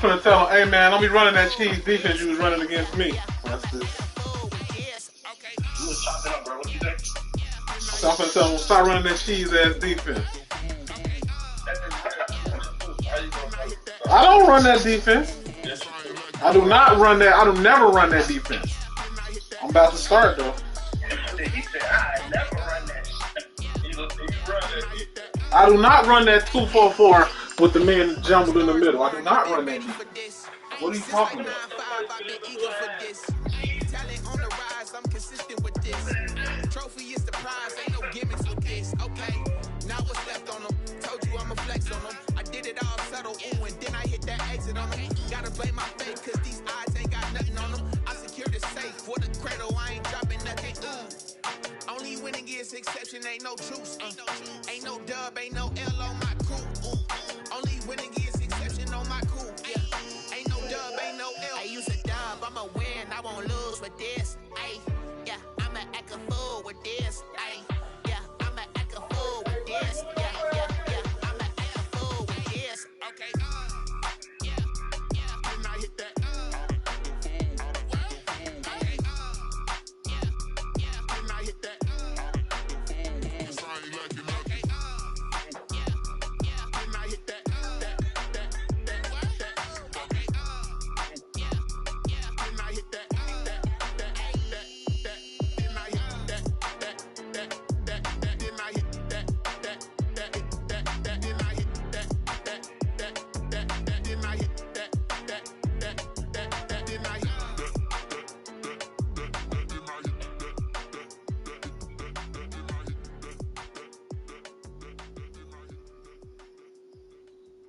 finna tell him, hey man, don't be running that cheese defense you was running against me. That's this. You was chopping up, bro. What you think? So I'm finna tell him, start running that cheese ass defense. I don't run that defense. I do not run that. I do never run that defense. I'm about to start though. He said, I never run that shit. You run that defense. I do not run that 2-4-4 with the man jumbled in the middle. I do not run that defense. What are you talking about? Talent on the rise, I'm consistent with this. Trophy is the prize, ain't no gimmicks with this. Okay, now what's left on them? Told you I'ma flex on them. I did it all subtle, ooh, and then I hit that exit on them. Gotta blame my fate, cause these eyes ain't got nothing on them. I secure the safe for the cradle, I ain't dropping nothing, ooh. Only winning is exception, ain't no truce. Ain't no dub, ain't no L on my crew. Only winning is exception on my crew. Yeah. Ain't no dub, ain't no L. I use a dub, I'ma win, I won't lose with this. Ay, yeah, I'ma act a fool with this. Ay, yeah, I'ma act a fool with this. Yeah, yeah, yeah, I'ma act a fool with this. Okay. Yeah, yeah, then I hit that.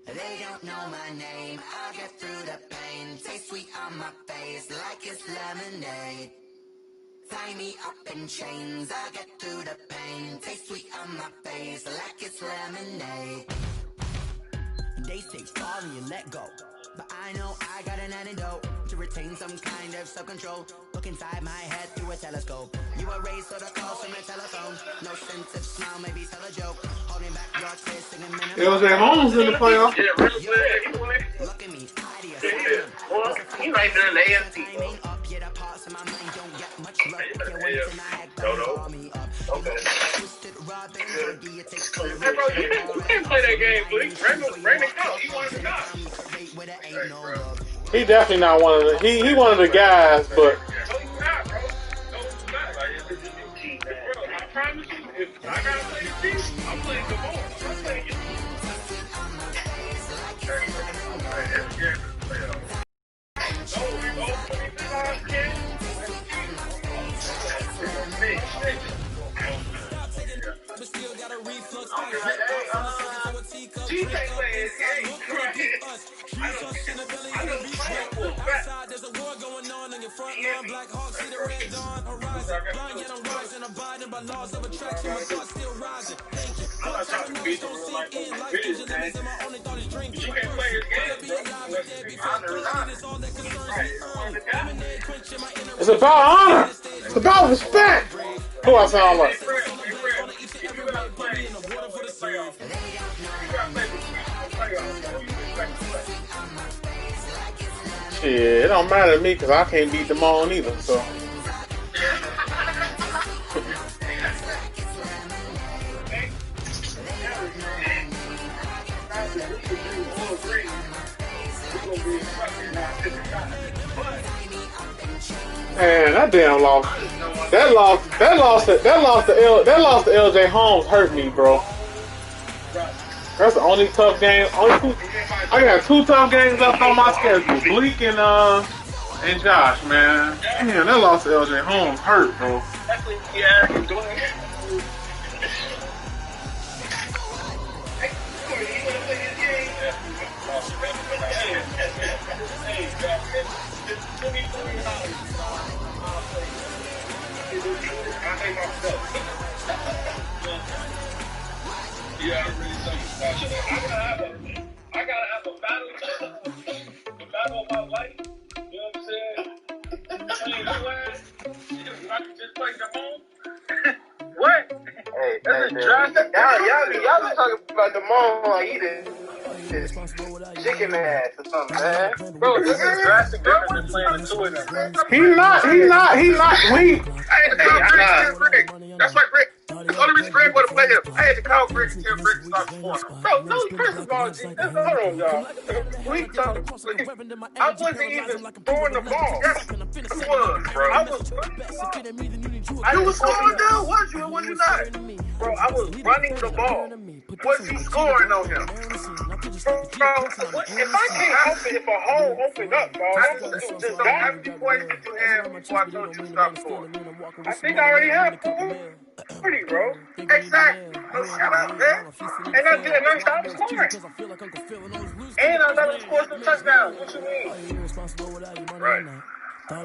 They don't know my name, I get through the pain. Taste sweet on my face like it's lemonade. Tie me up in chains, I get through the pain. Taste sweet on my face like it's lemonade. They say fall and you let go, but I know I got an antidote to retain some kind of self-control. Look inside my head through a telescope. You erase all the calls from your telephone. No sense of smile, maybe tell a joke. Holding back your tears, singing minimum. LJ Holmes in the playoffs. Yeah, real good. He won. Look at me, Yeah, well, he right there in the AFC. Okay. Hey, bro, you didn't play that game, please. Brandon Cook, he wanted to stop. He definitely not one of the. He one of the guys, but. No, he's not, bro. No, he's not. Like, bro, I promise you, if I gotta play the team, I'm playing the ball. I'm playing you. There's a war going on in your front lawn. Black Hawk see the red dawn horizon. Blind yet I'm rising, abiding by laws of attraction. My thoughts still rising. Thank you. Don't sink in. Life gives you limits, and my only thought is drinking. You can't play this game, Be alive with dead before it is all that concerns me. Lemonade quenching my inner. It's about honor. It's about respect. Who I sound like? Shit, it don't matter to me because I can't beat them all either. So. Man, that damn loss. That loss to LJ Holmes hurt me, bro. That's the only tough game. I got 2 tough games left on my schedule. Bleak and Josh, man. Damn, that loss to LJ Holmes hurt, bro. Yeah, go ahead. Yeah, I really think I gotta have a battle of my life. You know what I'm saying? Between you and I can just play the home. What? That's a drastic. Y'all be talking about the mom like he did. his chicken ass or something, man. Bro, this is drastic difference than playing the two of them, bro. He not weak. I had to call Greg and tell Greg. That's why Greg. The only reason Greg wanted to play him, I had to call Greg and tell Greg to stop scoring him. Bro, no, first of all, hold on, y'all. I wasn't even throwing the ball. Yes, you was, bro. I was You was scoring though, was you or was you not? Bro, I was running the ball. Was you scoring on him? Bro, if I can't open, if a hole opened up, bro, How many points did you have before I told you to stop scoring? I think I already have 40, bro. Exactly. Oh, shut up, man. And I stopped scoring. And I let him score some touchdowns. What you mean? Right.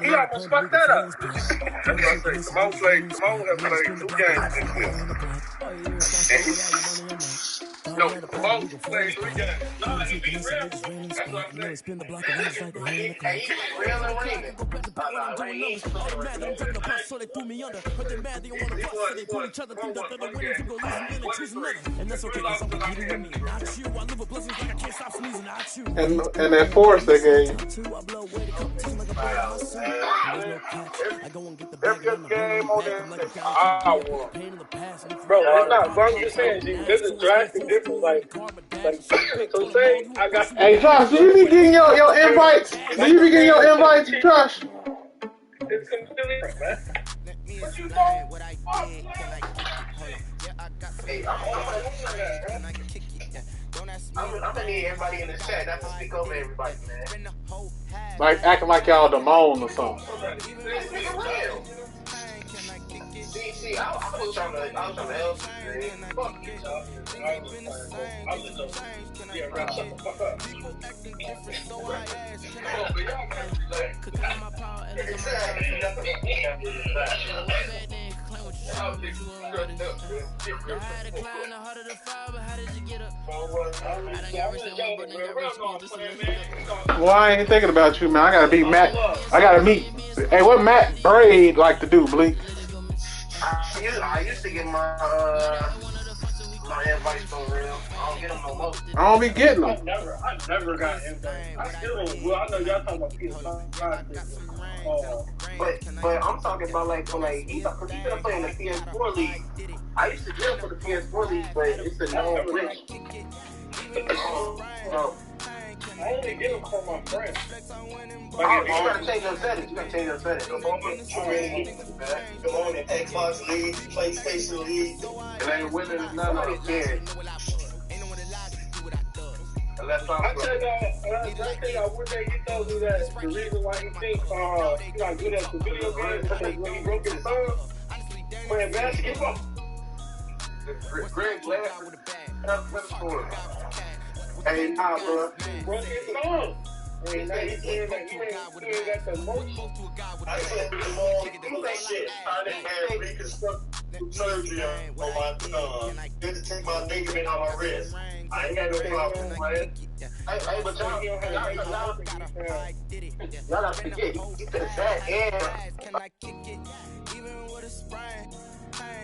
He almost fucked that up. That's what I say. Simone has played 2 games this year. No, Simone played 3 games. No, he beat Real. That's what I'm saying. And that force they gave. Every good game on there. Bro, it's not. Bro, I'm just saying, G, this is drastic difference. Like, so say I got. Hey Josh, do you be getting your invites? Do you be getting your invites, Josh? It's completely different, man. What you know? Hey, I'm gonna need everybody in the chat not to speak over everybody, man. Like acting like y'all Damone or something. See, I was trying to help you, man. Fuck you, Yeah, bro, shut the fuck up. Well, I ain't thinking about you, man. I gotta beat Matt. I gotta meet. Hey, what Matt Braid like to do, Bleak? I used to get my invites for real. I don't get them no more. I don't be getting them. I never got invited. I still don't. Well, I know y'all talking about PS5. But I'm talking about like he's gonna play in the PS4 league. I used to get him for the PS4 league, but it's a no glitch. I only get them from my friends. You gotta change your settings. Come on in Xbox League, PlayStation League. It ain't winning none of it cares. Unless I tell y'all, one day he told me that the reason why he thinks he's not good at the video games is because when he broke his thumb playing basketball. Greg left. Hey, nah, bro. Broke his thumb. And now he's saying that he ain't got the motion. I said do that shit. I didn't have reconstructive surgery on my good to take my ligament on my wrist. I ain't got no problem, man. Hey, but y'all gotta forget, he could have sat and Can I kick it? Even with a sprain,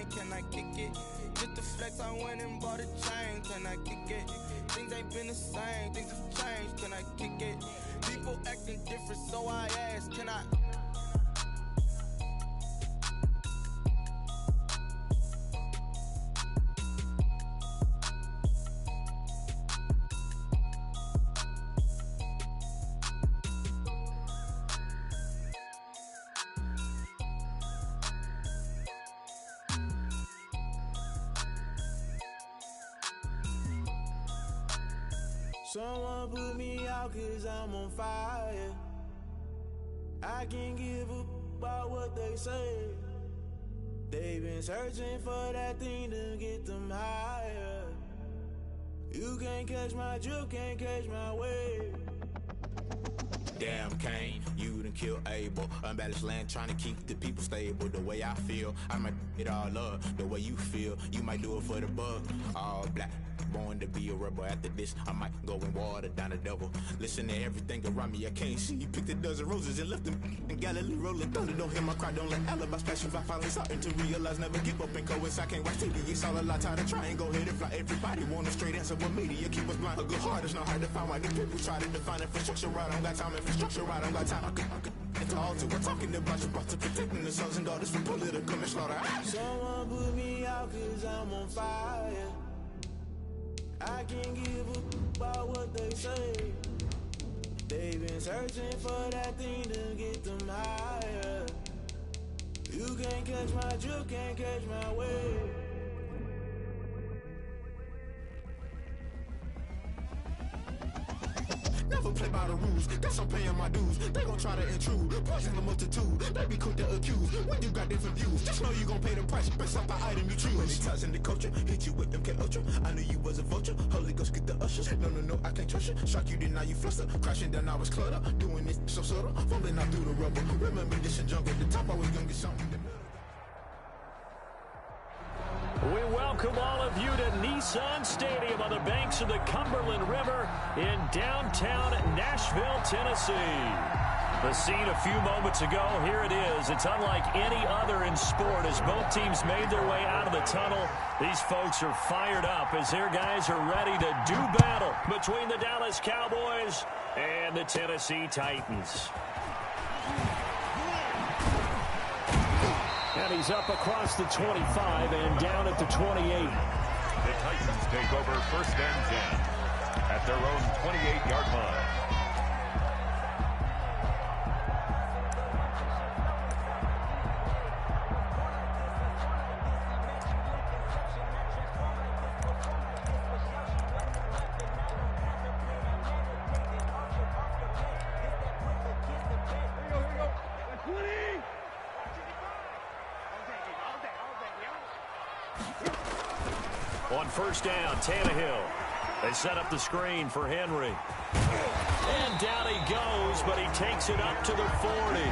can I kick it? Just to flex, I went and bought a chain. Can I kick it? Things ain't been the same, things have changed. Can I kick it? People acting different, so I ask, can I? Someone put me out cause I'm on fire. I can't give up about what they say. They've been searching for that thing to get them higher. You can't catch my drift, can't catch my wave. Damn, Kane, you done kill Abel. Unbalanced land, trying to keep the people stable. The way I feel, I might it all up. The way you feel, you might do it for the buck. All black, born to be a rebel. After this, I might go and water down the devil. Listen to everything around me, I can't see. He picked a dozen roses and left them in Galilee rolling thunder. Don't hear my cry, don't let alibis pass you. I finally starting to realize, never give up and coincide. Can't watch TV, it's all a lot. Time to try and go ahead and fly. Everybody want a straight answer with media keep us blind. A good heart is not hard to find. Why the people try to define infrastructure right? I don't got time, infrastructure right, I don't got time. I could into all to we're talking about you, about to protecting the sons and daughters from political slaughter. Someone put me out cause I'm on fire. I can't give a about what they say. They've been searching for that thing to get them higher. You can't catch my drift, can't catch my wave. Never play by the rules, guess I'm paying my dues. They gon' try to intrude, poison the multitude. They be quick to accuse, when you got different views. Just know you gon' pay the price, based off the item you choose. Many ties in the culture, hit you with them K-Ultra. I knew you was a vulture, Holy Ghost get the ushers. No, I can't trust you. Shock you, then now you fluster. Crashing down, I was cluttered. Doing this so subtle, fumbling out through the rubble. Remember this and junk at the top, I was gonna get something. We welcome all of you to Nissan Stadium on the banks of the Cumberland River in downtown Nashville, Tennessee. The scene a few moments ago, here it is. It's unlike any other in sport as both teams made their way out of the tunnel. These folks are fired up as their guys are ready to do battle between the Dallas Cowboys and the Tennessee Titans. And he's up across the 25 and down at the 28. The Titans take over 1st and 10 at their own 28-yard line. On 1st down, Tannehill. They set up the screen for Henry. And down he goes, but he takes it up to the 40.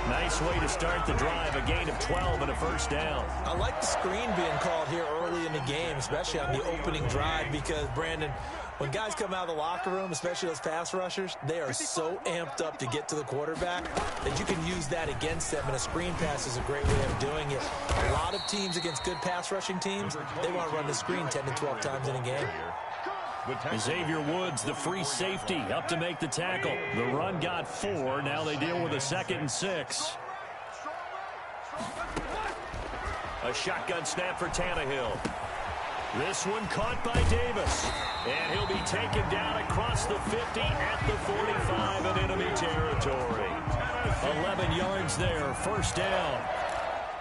Nice way to start the drive, a gain of 12 and a 1st down. I like the screen being called here early in the game, especially on the opening drive, because, Brandon, when guys come out of the locker room, especially those pass rushers, they are so amped up to get to the quarterback that you can use that against them, and a screen pass is a great way of doing it. A lot of teams against good pass rushing teams, they want to run the screen 10 to 12 times in a game. Xavier Woods, the free safety, up to make the tackle. The run got 4. Now they deal with a 2nd and 6. A shotgun snap for Tannehill. This one caught by Davis. And he'll be taken down across the 50 at the 45 in enemy territory. 11 yards there, 1st down.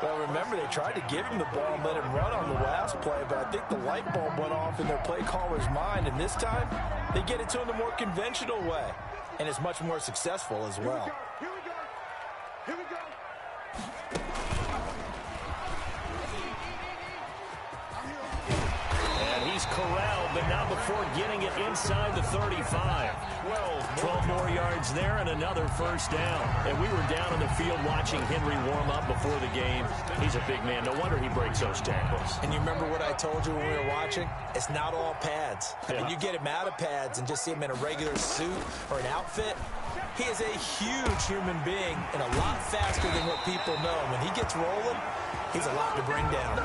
Well, remember, they tried to give him the ball and let him run on the last play, but I think the light bulb went off in their play caller's mind, and this time they get it to him the more conventional way, and it's much more successful as well. Here we go. Here we go. And he's corralled, but not before getting it inside the 35. 12 more yards there and another 1st down. And we were down in the field watching Henry warm up before the game. He's a big man. No wonder he breaks those tackles. And you remember what I told you when we were watching? It's not all pads. I mean, you get him out of pads and just see him in a regular suit or an outfit. He is a huge human being and a lot faster than what people know. When he gets rolling, he's a lot to bring down.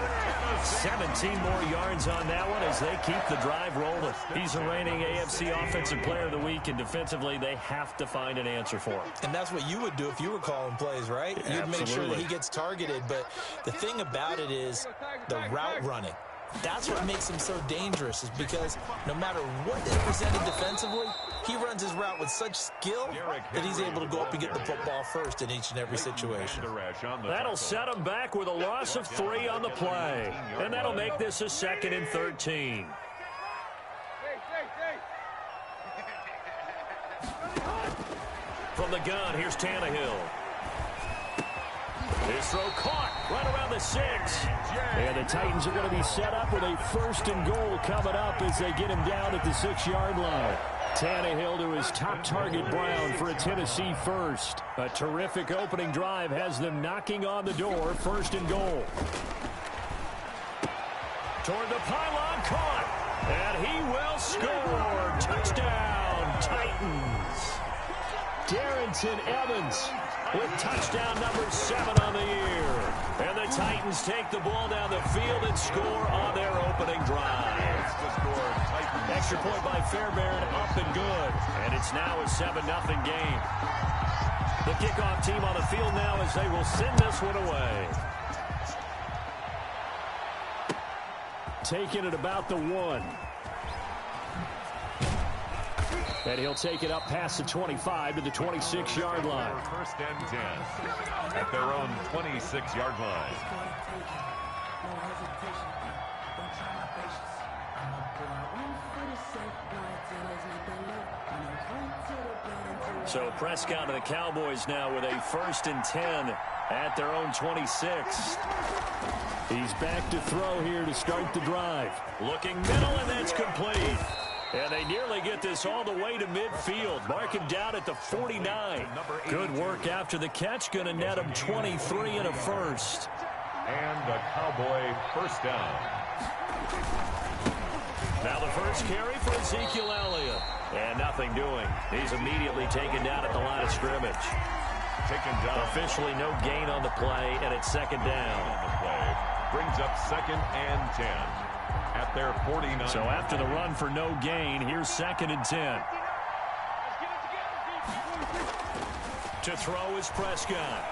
17 more yards on that one as they keep the drive rolling. He's the reigning AFC Offensive Player of the Week, and defensively they have to find an answer for him. And that's what you would do if you were calling plays, right? You'd make sure that he gets targeted. But the thing about it is the route running. That's what makes him so dangerous, is because no matter what is presented defensively, he runs his route with such skill that he's able to go up and get the football first in each and every situation. That'll set him back with a loss of 3 on the play. And that'll make this a 2nd and 13. From the gun, here's Tannehill. His throw caught right around the 6. And the Titans are going to be set up with a 1st and goal coming up as they get him down at the 6-yard line. Tannehill to his top target, Brown, for a Tennessee 1st. A terrific opening drive has them knocking on the door. 1st and goal. Toward the pylon, caught. And he will score. Touchdown, Titans. Darrynton Evans with touchdown number 7 on the year. And the Titans take the ball down the field and score on their opening drive. Extra point by Fairbairn, up and good. And it's now a 7-0 game. The kickoff team on the field now as they will send this one away. Taking it about the 1. And he'll take it up past the 25 to the 26-yard line. First and 10 at their own 26-yard line. So Prescott and the Cowboys now with a 1st and 10 at their own 26. He's back to throw here to start the drive. Looking middle, and that's complete. And they nearly get this all the way to midfield. Mark him down at the 49. Good work after the catch. Going to net him 23 and a first. And a Cowboy first down. Now the first carry for Ezekiel Elliott. And nothing doing. He's immediately taken down at the line of scrimmage. Taken down. Officially no gain on the play, and it's 2nd down. On the play. Brings up 2nd and 10 at their 49. So after the run for no gain, here's 2nd and 10. To throw is Prescott.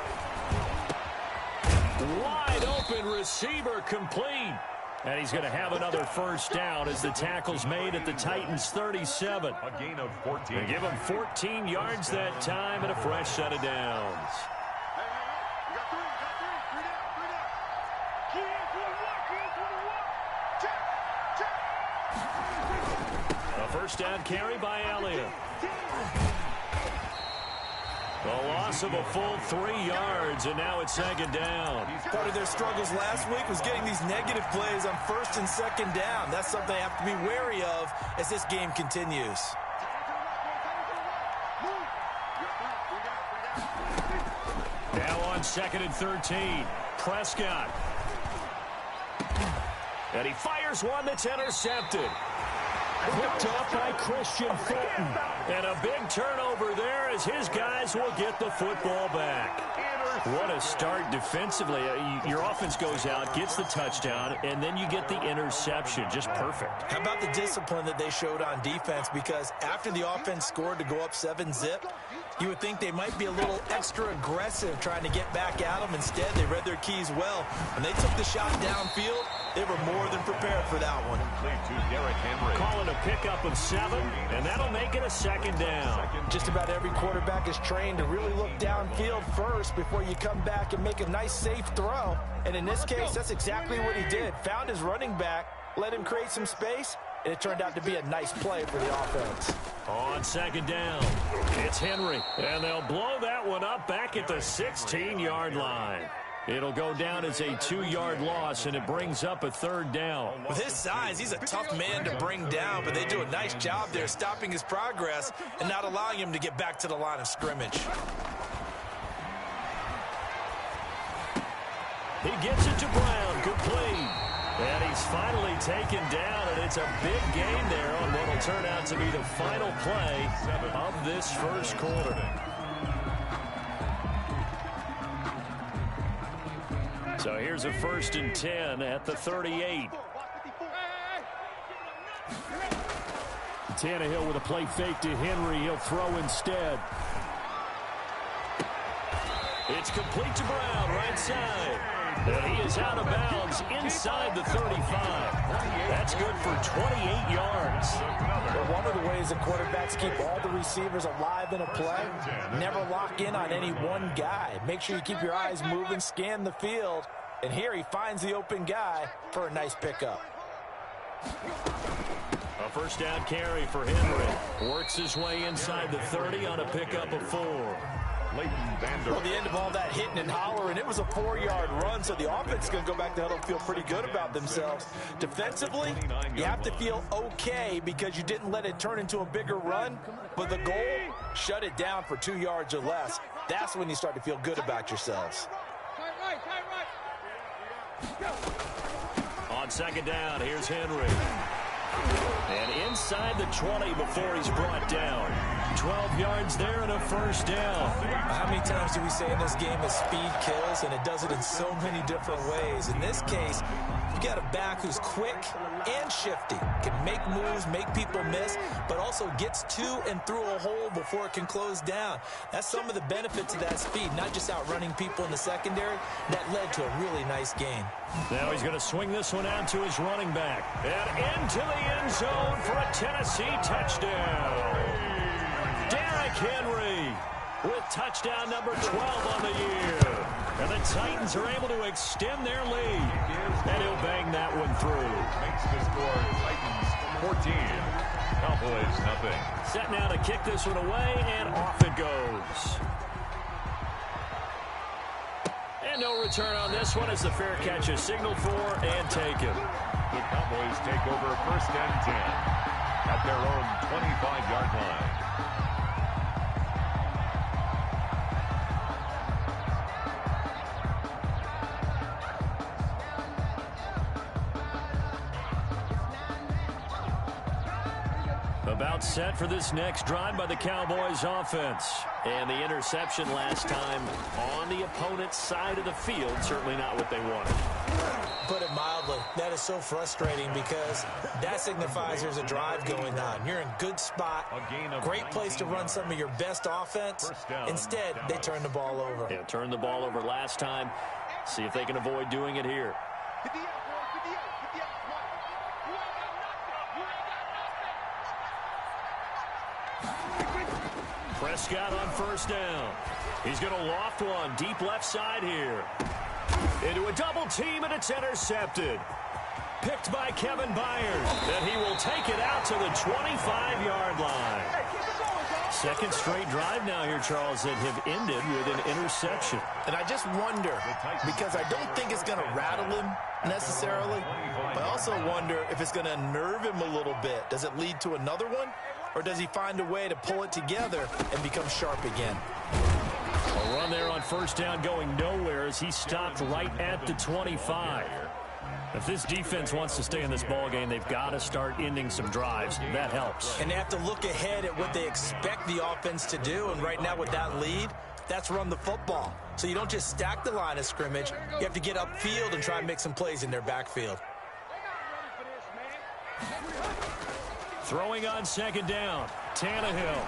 Wide open receiver complete. And he's going to have another first down as the tackle's made at the Titans' 37. A gain of 14. They give him 14 yards that time and a fresh set of downs. A first down carry by Elliott. A loss of a full 3 yards, and now it's 2nd down. Part of their struggles last week was getting these negative plays on 1st and 2nd down. That's something they have to be wary of as this game continues. Now on 2nd and 13, Prescott. And he fires one that's intercepted. Picked up by Christian Fulton. And a big turnover there as his guys will get the football back. What a start defensively. Your offense goes out, gets the touchdown, and then you get the interception. Just perfect. How about the discipline that they showed on defense? Because after the offense scored to go up 7-zip, you would think they might be a little extra aggressive trying to get back at them. Instead, they read their keys well. When they took the shot downfield, they were more than prepared for that one. Calling a pickup of 7, and that'll make it a 2nd down. Just about every quarterback is trained to really look downfield first before you come back and make a nice, safe throw. And in this case, that's exactly what he did. Found his running back, let him create some space, and it turned out to be a nice play for the offense. On 2nd down, it's Henry, and they'll blow that one up back at the 16-yard line. It'll go down as a 2-yard loss, and it brings up a 3rd down. With his size, he's a tough man to bring down, but they do a nice job there stopping his progress and not allowing him to get back to the line of scrimmage. He gets it to Brown, complete. And he's finally taken down, and it's a big gain there on what will turn out to be the final play of this first quarter. So here's a 1st and 10 at the 38. Tannehill with a play fake to Henry. He'll throw instead. It's complete to Brown, right side. And he is out of bounds inside the 35. That's good for 28 yards. Well, one of the ways that quarterbacks keep all the receivers alive in a play, never lock in on any one guy. Make sure you keep your eyes moving, scan the field. And here he finds the open guy for a nice pickup. A first down carry for Henry. Works his way inside the 30 on a pickup of 4. Well, the end of all that hitting and hollering, it was a 4-yard run, so the offense is going to go back to huddle and feel pretty good about themselves. Defensively, you have to feel okay because you didn't let it turn into a bigger run, but the goal, shut it down for 2 yards or less. That's when you start to feel good about yourselves. On 2nd down, here's Henry. And inside the 20 before he's brought down. 12 yards there and a first down. How many times do we say in this game that speed kills, and it does it in so many different ways? In this case, you got a back who's quick and shifty, can make moves, make people miss, but also gets to and through a hole before it can close down. That's some of the benefits of that speed, not just outrunning people in the secondary. That led to a really nice gain. Now he's going to swing this one out to his running back. And into the end zone for a Tennessee touchdown. Derrick Henry with touchdown number 12 on the year. And the Titans are able to extend their lead. And he'll bang that one through. Makes the score Titans 14. Cowboys nothing. Set now to kick this one away, and off it goes. And no return on this one as the fair catch is signaled for and taken. The Cowboys take over first and 10 at their own 25-yard line. About set for this next drive by the Cowboys offense. And the interception last time on the opponent's side of the field. Certainly not what they wanted. Put it mildly, that is so frustrating because that signifies there's a drive going on. You're in good spot, great place to run some of your best offense. Instead, they turn the ball over. Yeah, turned the ball over last time. See if they can avoid doing it here. Prescott on first down. He's going to loft one deep left side here. Into a double team, and it's intercepted. Picked by Kevin Byers. And he will take it out to the 25-yard line. Second straight drive now here, Charles, that have ended with an interception. And I just wonder, because I don't think it's going to rattle him necessarily, but I also wonder if it's going to unnerve him a little bit. Does it lead to another one? Or does he find a way to pull it together and become sharp again? A run there on first down going nowhere as he stopped right at the 25. If this defense wants to stay in this ballgame, they've got to start ending some drives. That helps. And they have to look ahead at what they expect the offense to do. And right now with that lead, that's run the football. So you don't just stack the line of scrimmage. You have to get upfield and try and make some plays in their backfield. Throwing on second down, Tannehill.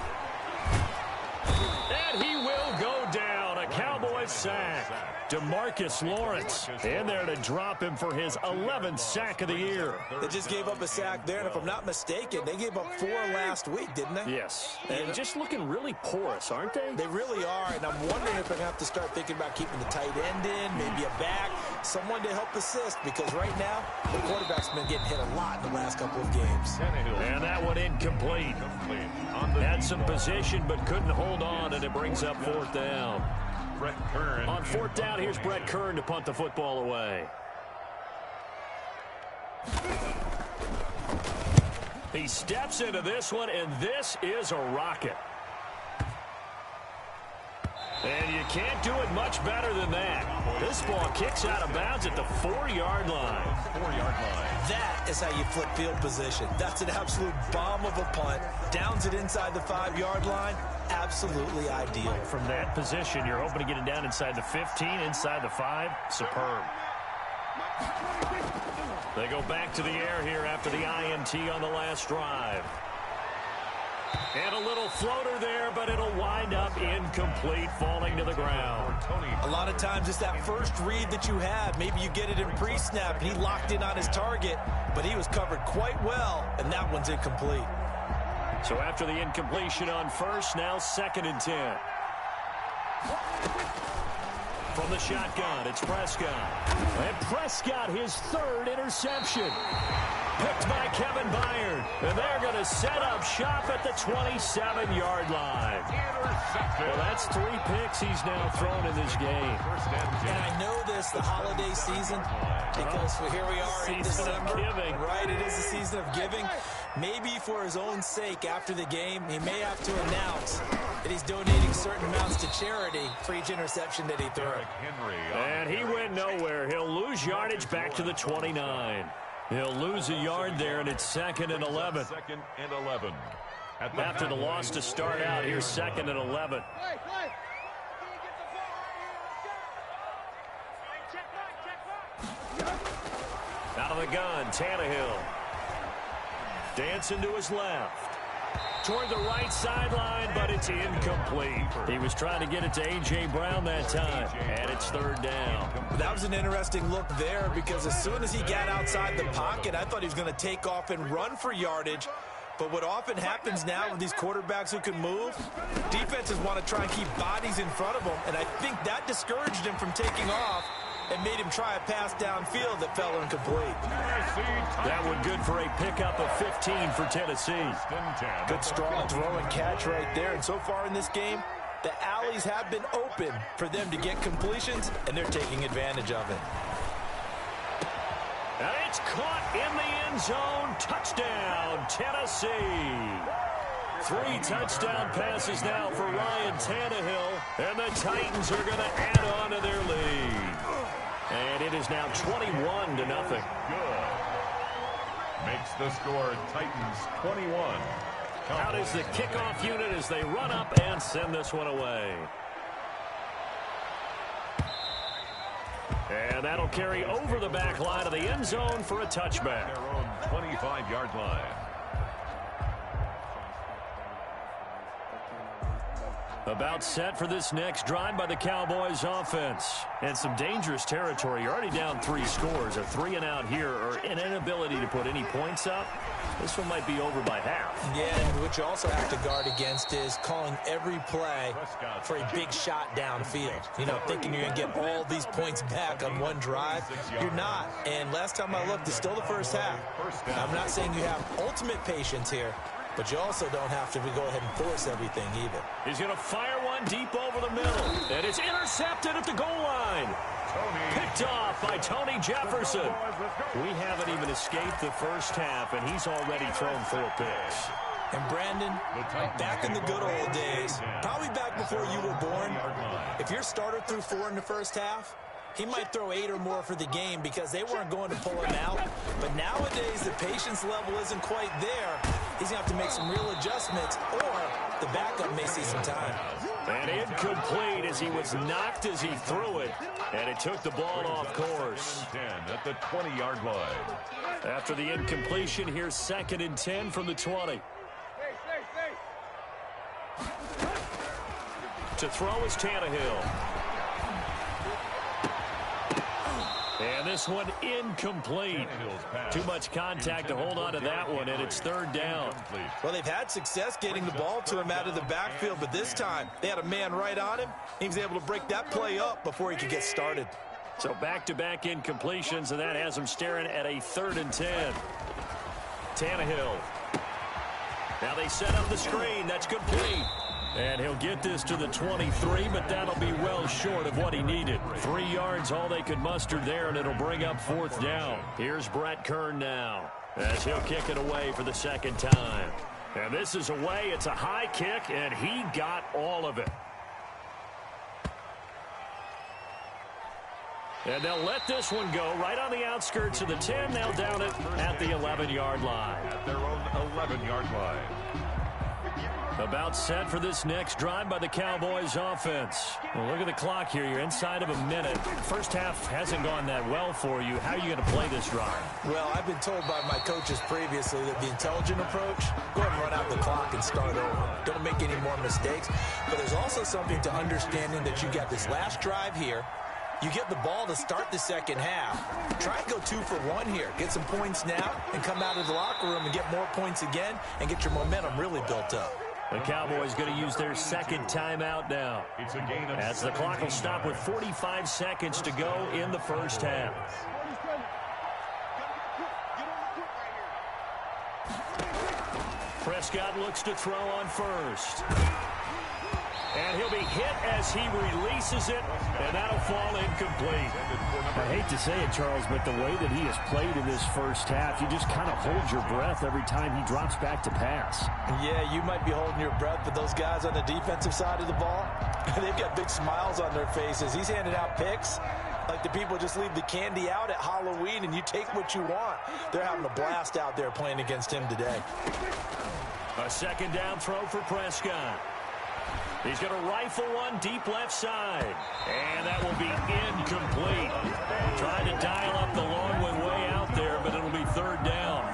And he will go down. A Cowboys sack. DeMarcus Lawrence in there to drop him for his 11th sack of the year. They just gave up a sack there, and if I'm not mistaken, they gave up 4 last week, didn't they? Yes. And just looking really porous, aren't they? They really are, and I'm wondering if they're going to have to start thinking about keeping the tight end in, maybe a back, someone to help assist, because right now, the quarterback's been getting hit a lot in the last couple of games. And that one incomplete. Had some position, but couldn't hold on, and it brings up fourth down. Brett Kern. On fourth down, here's Brett Kern to punt the football away. He steps into this one, and this is a rocket. And you can't do it much better than that. This ball kicks out of bounds at the 4-yard line. 4-yard line. That is how you flip field position. That's an absolute bomb of a punt. Downs it inside the 5-yard line. Absolutely ideal. From that position, you're hoping to get it down inside the 15, inside the 5. Superb. They go back to the air here after the INT on the last drive. And a little floater there, but it'll wind up incomplete, falling to the ground. A lot of times it's that first read that you have. Maybe you get it in pre-snap, and he locked in on his target, but he was covered quite well, and that one's incomplete. So after the incompletion on first, now 2nd and 10. From the shotgun, it's Prescott. And Prescott, his 3rd interception. Picked by Kevin Byard. And they're going to set up shop at the 27-yard line. Well, that's 3 picks he's now thrown in this game. And I know this, the holiday season, because here we are in December. Giving. Right, it is the season of giving. Maybe for his own sake after the game, he may have to announce that he's donating certain amounts to charity for each interception that he threw. And he went nowhere. He'll lose yardage back to the 29. He'll lose a yard there, and it's 2nd and 11. 2nd and 11. After the loss to start out, here's 2nd and 11. Out of the gun, Tannehill. Dancing to his left. Toward the right sideline, but it's incomplete. He was trying to get it to A.J. Brown that time, and it's 3rd down. That was an interesting look there because as soon as he got outside the pocket, I thought he was going to take off and run for yardage. But what often happens now with these quarterbacks who can move, defenses want to try and keep bodies in front of them, and I think that discouraged him from taking off and made him try a pass downfield that fell incomplete. That one good for a pickup of 15 for Tennessee. Good strong throw and catch right there. And so far in this game, the alleys have been open for them to get completions, and they're taking advantage of it. And it's caught in the end zone. Touchdown, Tennessee. 3 touchdown passes now for Ryan Tannehill, and the Titans are going to add on to their lead. And it is now 21-0. Good. Makes the score Titans 21. Out is the kickoff unit as they run up and send this one away. And that'll carry over the back line of the end zone for a touchback. Their own 25-yard line. About set for this next drive by the Cowboys offense. And some dangerous territory. You're already down 3 scores. A 3-and-out here or an inability to put any points up. This one might be over by half. Yeah, and what you also have to guard against is calling every play for a big shot downfield. You know, thinking you're going to get all these points back on one drive. You're not. And last time I looked, it's still the first half. I'm not saying you have ultimate patience here, but you also don't have to go ahead and force everything either. He's going to fire one deep over the middle. And it's intercepted at the goal line. Picked off by Tony Jefferson. We haven't even escaped the first half, and he's already thrown 4 picks. And Brandon, back in the good old days, probably back before you were born, if your starter threw 4 in the first half, he might throw 8 or more for the game because they weren't going to pull him out. But nowadays, the patience level isn't quite there. He's going to have to make some real adjustments, or the backup may see some time. And incomplete as he was knocked as he threw it. And it took the ball off course. 10 at the 20-yard line. After the incompletion, here's 2nd and 10 from the 20. To throw is Tannehill. And this one incomplete. Too much contact to hold on to that one, and it's 3rd down. Well, they've had success getting the ball to him out of the backfield, but this time they had a man right on him. He was able to break that play up before he could get started. So back-to-back incompletions, and that has him staring at a 3rd and 10. Tannehill. Now they set up the screen. That's complete. And he'll get this to the 23, but that'll be well short of what he needed. 3 yards, all they could muster there, and it'll bring up 4th down. Here's Brett Kern now as he'll kick it away for the 2nd time. And this is away. It's a high kick, and he got all of it. And they'll let this one go right on the outskirts of the 10. They'll down it at the 11-yard line. At their own 11-yard line. About set for this next drive by the Cowboys offense. Well, look at the clock here. You're inside of a minute. First half hasn't gone that well for you. How are you going to play this drive? Well, I've been told by my coaches previously that the intelligent approach, go ahead and run out the clock and start over. Don't make any more mistakes. But there's also something to understanding that you got this last drive here. You get the ball to start the second half. Try and go 2 for 1 here. Get some points now and come out of the locker room and get more points again and get your momentum really built up. The Cowboys going to use their 2nd timeout now. It's a gain of as the clock will stop with 45 seconds to go in the first half. Prescott looks to throw on first. And he'll be hit as he releases it, and that'll fall incomplete. I hate to say it, Charles, but the way that he has played in this first half, you just kind of hold your breath every time he drops back to pass. Yeah, you might be holding your breath, but those guys on the defensive side of the ball, they've got big smiles on their faces. He's handing out picks, Like the people just leave the candy out at Halloween and you take what you want. They're having a blast out there playing against him today. A second down throw for Prescott. He's going to rifle one deep left side. And that will be incomplete. Trying to dial up the long one way out there, but it'll be third down.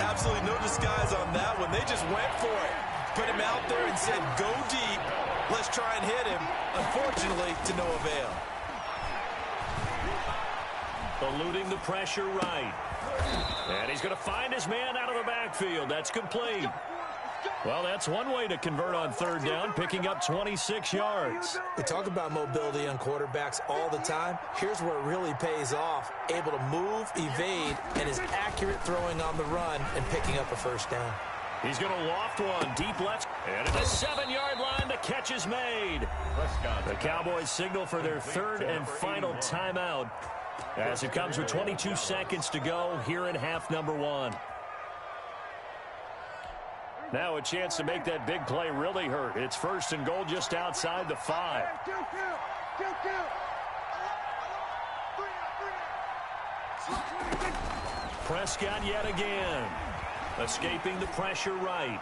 Absolutely no disguise on that one. They just went for it. Put him out there and said, go deep. Let's try and hit him. Unfortunately, to no avail. Eluding the pressure right. And he's going to find his man out of the backfield. That's complete. Well, that's one way to convert on third down, picking up 26 yards. We talk about mobility on quarterbacks all the time. Here's where it really pays off. Able to move, evade, and is accurate throwing on the run and picking up a first down. He's going to loft one deep left. And at the 7-yard line, the catch is made. The Cowboys signal for their third and final timeout as it comes with 22 seconds to go here in half number one. Now a chance to make that big play really hurt. It's first and goal just outside the 5. Prescott yet again. Escaping the pressure right.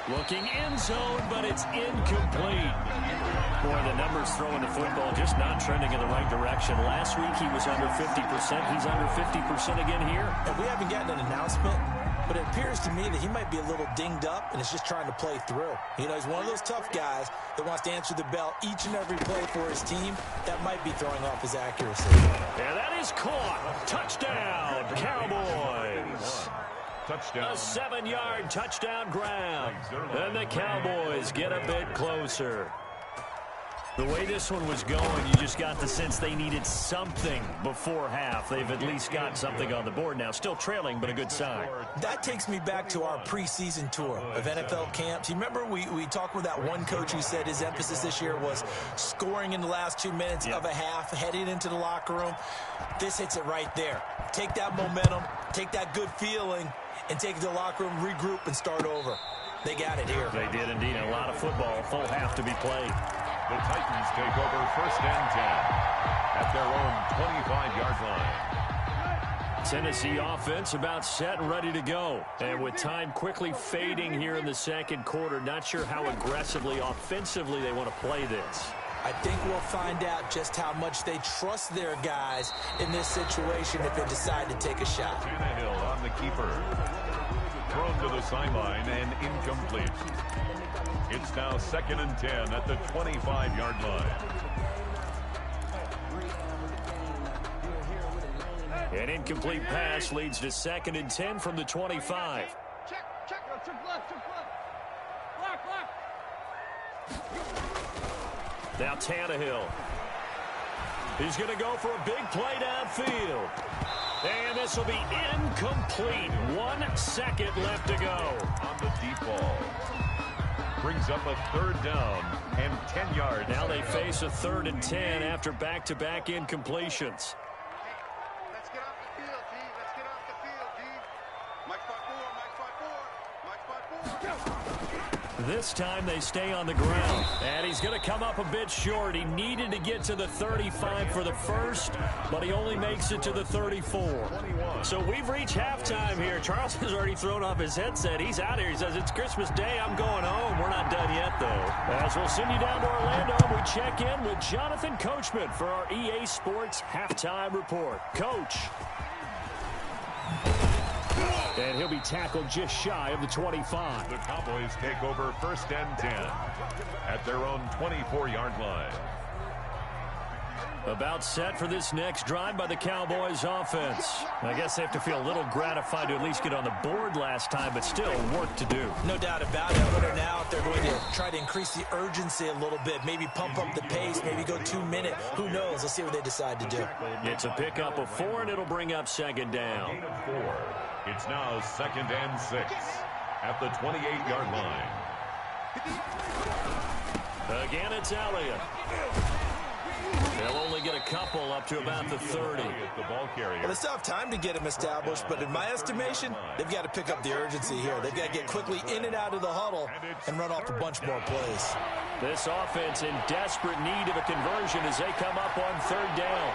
Looking end zone, but it's incomplete. Boy, the numbers throwing the football just not trending in the right direction. Last week he was under 50%. He's under 50% again here. And we haven't gotten an announcement, but it appears to me that he might be a little dinged up and is just trying to play through. You know, he's one of those tough guys that wants to answer the bell each and every play for his team. That might be throwing off his accuracy. And that is caught. Touchdown, Cowboys. Touchdown. A 7-yard touchdown grab. And the Cowboys get a bit closer. The way this one was going, you just got the sense they needed something before half. They've at least got something on the board now. Still trailing, but a good sign. That takes me back to our preseason tour of NFL camps. You remember we talked with that one coach who said his emphasis this year was scoring in the last 2 minutes of a half, heading into the locker room. This hits it right there. Take that momentum, take that good feeling, and take it to the locker room, regroup, and start over. They got it here. They did indeed. A lot of football, full half to be played. The Titans take over first and 10 at their own 25-yard line. Tennessee offense about set and ready to go. And with time quickly fading here in the second quarter, not sure how aggressively, offensively they want to play this. I think we'll find out just how much they trust their guys in this situation if they decide to take a shot. Tannehill on the keeper. Thrown to the sideline and incomplete. It's now second and 10 at the 25-yard line. An incomplete pass leads to second and 10 from the 25. Now Tannehill. He's going to go for a big play downfield. And this will be incomplete. 1 second left to go. On the deep ball. Brings up a third down and 10 yards. Now they face a third and 10 after back-to-back incompletions. Let's get off the field, D. Let's get off the field, D. Mike spot 4, Mike spot 4, Mike spot 4. This time they stay on the ground. And he's going to come up a bit short. He needed to get to the 35 for the first, but he only makes it to the 34. So we've reached halftime here. Charles has already thrown off his headset. He's out here. He says, it's Christmas Day. I'm going home. We're not done yet, though. As we'll send you down to Orlando, we check in with Jonathan Coachman for our EA Sports Halftime Report. Coach. And he'll be tackled just shy of the 25. The Cowboys take over first and 10 at their own 24-yard line. About set for this next drive by the Cowboys offense. I guess they have to feel a little gratified to at least get on the board last time, but still work to do. No doubt about it. I wonder now if they're going to try to increase the urgency a little bit, maybe pump up the pace, maybe go 2 minute. Who knows? Let's see what they decide to do. It's a pickup of 4, and it'll bring up second down. 4. It's now second and 6 at the 28-yard line. Again, it's Elliott. They'll only get a couple up to about the 30. Well, they still have time to get him established, but in my estimation, they've got to pick up the urgency here. They've got to get quickly in and out of the huddle and run off a bunch more plays. This offense in desperate need of a conversion as they come up on third down.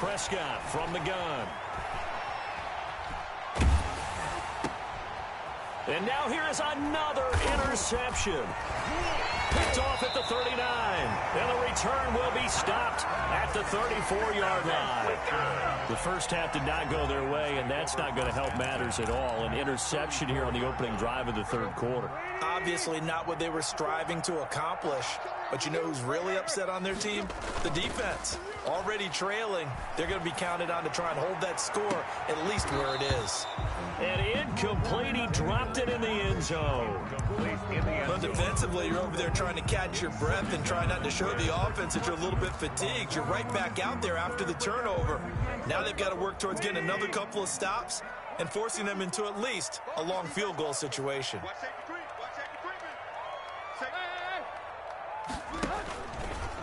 Prescott from the gun. And now here is another interception. Picked off at the 39. And the return will be stopped at the 34-yard line. The first half did not go their way, and that's not going to help matters at all. An interception here on the opening drive of the third quarter. Obviously not what they were striving to accomplish. But you know who's really upset on their team? The defense. Already trailing. They're going to be counted on to try and hold that score at least where it is. And incomplete. He dropped it in the end zone. But defensively, you're over there trying to catch your breath and try not to show the offense that you're a little bit fatigued. You're right back out there after the turnover. Now they've got to work towards getting another couple of stops and forcing them into at least a long field goal situation.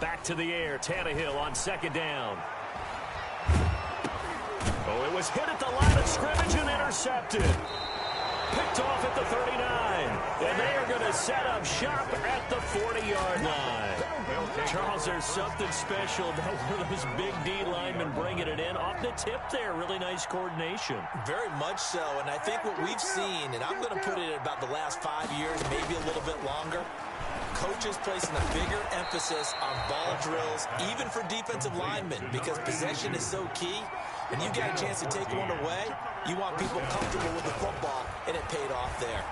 Back to the air. Tannehill on second down. Oh, it was hit at the line of scrimmage and intercepted. Picked off at the 39. And they are going to set up shop at the 40-yard line. Charles, there's something special about one of those big D linemen bringing it in. Off the tip there, really nice coordination. Very much so, and I think what we've seen, and I'm going to put it at about the last 5 years, maybe a little bit longer, coaches placing a bigger emphasis on ball drills, even for defensive linemen, because possession is so key. And you get a chance to take one away, you want people comfortable with the football, and it paid off there.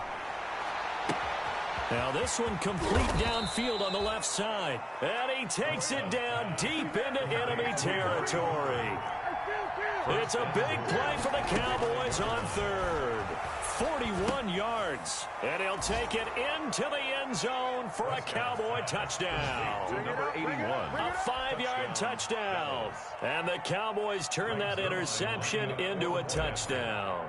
Now this one complete downfield on the left side. And he takes it down deep into enemy territory. It's a big play for the Cowboys on third. 41 yards. And he'll take it into the end zone for a Cowboy touchdown. Number 81. A 5-yard touchdown. And the Cowboys turn that interception into a touchdown.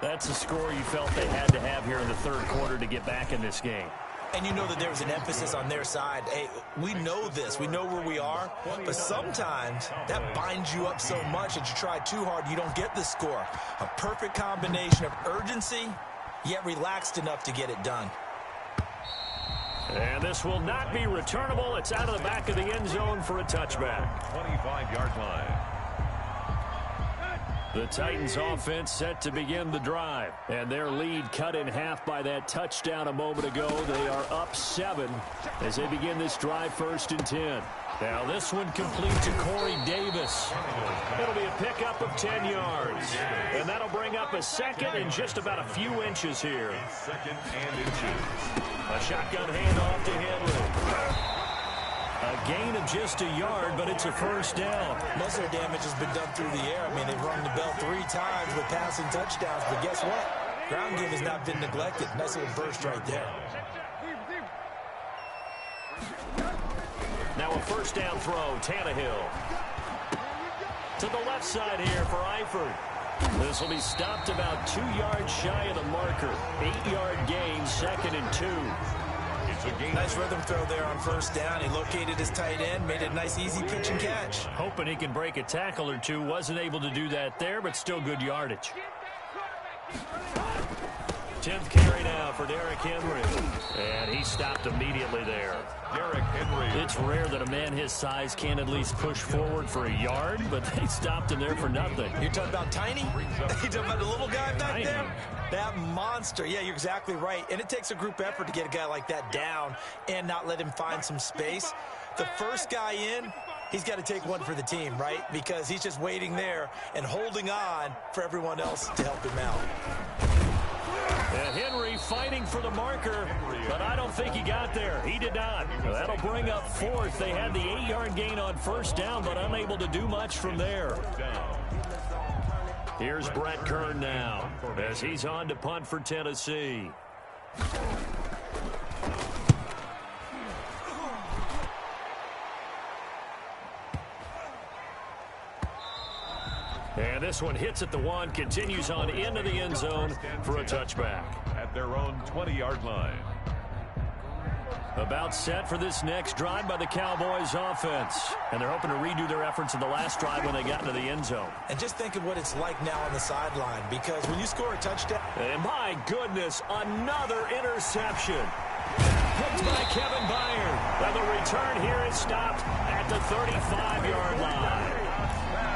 That's a score you felt they had to have here in the third quarter to get back in this game. And you know that there was an emphasis on their side. Hey, we know this. We know where we are. But sometimes that binds you up so much that you try too hard, you don't get the score. A perfect combination of urgency, yet relaxed enough to get it done. And this will not be returnable. It's out of the back of the end zone for a touchback. 25-yard line. The Titans offense set to begin the drive. And their lead cut in half by that touchdown a moment ago. They are up 7 as they begin this drive 1st and 10. Now this one complete to Corey Davis. It'll be a pickup of 10 yards. And that'll bring up a second and just about a few inches here. Second and inches. A shotgun handoff to Henry. A gain of just a yard, but it's a first down. Most of their damage has been done through the air. I mean, they've rung the bell 3 times with passing touchdowns, but guess what? Ground game has not been neglected. Nice little burst right there. Now a first down throw, Tannehill. To the left side here for Eifert. This will be stopped about 2 yards shy of the marker. 8-yard gain, 2nd and 2. Nice rhythm throw there on first down. He located his tight end, made a nice easy pitch and catch. Hoping he can break a tackle or two. Wasn't able to do that there, but still good yardage. 10th carry now for Derrick Henry. And he stopped immediately there. Derrick Henry. It's rare that a man his size can at least push forward for a yard, but they stopped him there for nothing. You're talking about tiny? You're talking about the little guy back Tiny. there? That monster. Yeah, you're exactly right. And it takes a group effort to get a guy like that down and not let him find some space. The first guy in, he's got to take one for the team, right? Because he's just waiting there and holding on for everyone else to help him out. And Henry fighting for the marker, but I don't think he got there. He did not. That'll bring up 4th. They had the 8-yard gain on first down, but unable to do much from there. Here's Brett Kern now as he's on to punt for Tennessee. And this one hits at the 1, continues on into the end zone for a touchback. At their own 20-yard line. About set for this next drive by the Cowboys offense. And they're hoping to redo their efforts in the last drive when they got into the end zone. And just think of what it's like now on the sideline, because when you score a touchdown... And my goodness, another interception. Picked by Kevin Byard. And the return here is stopped at the 35-yard line.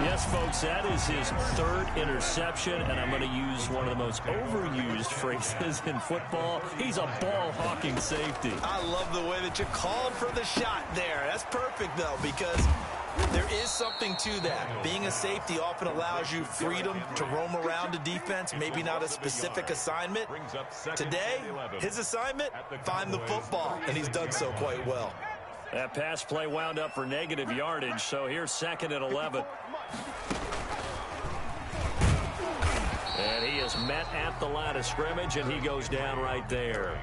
Yes, folks, that is his third interception, and I'm going to use one of the most overused phrases in football. He's a ball-hawking safety. I love the way that you called for the shot there. That's perfect, though, because there is something to that. Being a safety often allows you freedom to roam around a defense, maybe not a specific assignment. Today, his assignment, find the football, and he's done so quite well. That pass play wound up for negative yardage, so here's 2nd and 11. And he is met at the line of scrimmage, and he goes down right there.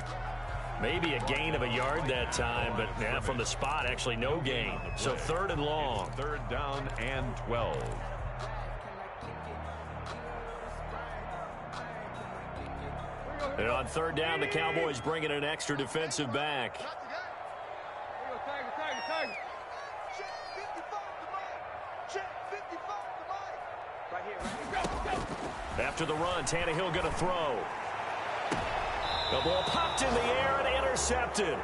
Maybe a gain of a yard that time, but yeah, from the spot, actually no gain. So 3rd and long. 3rd down and 12. And on 3rd down, the Cowboys bring in an extra defensive back. After the run, Tannehill going to throw. The ball popped in the air and intercepted.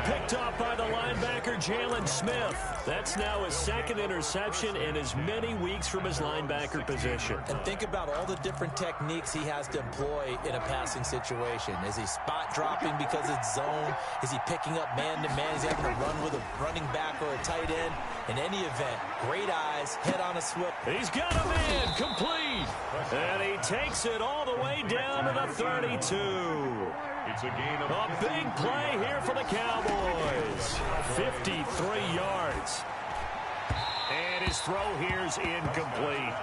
Picked off by the linebacker, Jalen Smith. That's now his 2nd interception in as many weeks from his linebacker position. And think about all the different techniques he has to employ in a passing situation. Is he spot dropping because it's zone? Is he picking up man-to-man? Is he having to run with a running back or a tight end? In any event, great eyes, head on a swivel. He's got a man, complete. And he takes it all the way down to the 32. It's a gain of a big play here for the Cowboys. 53 yards. And his throw here's incomplete.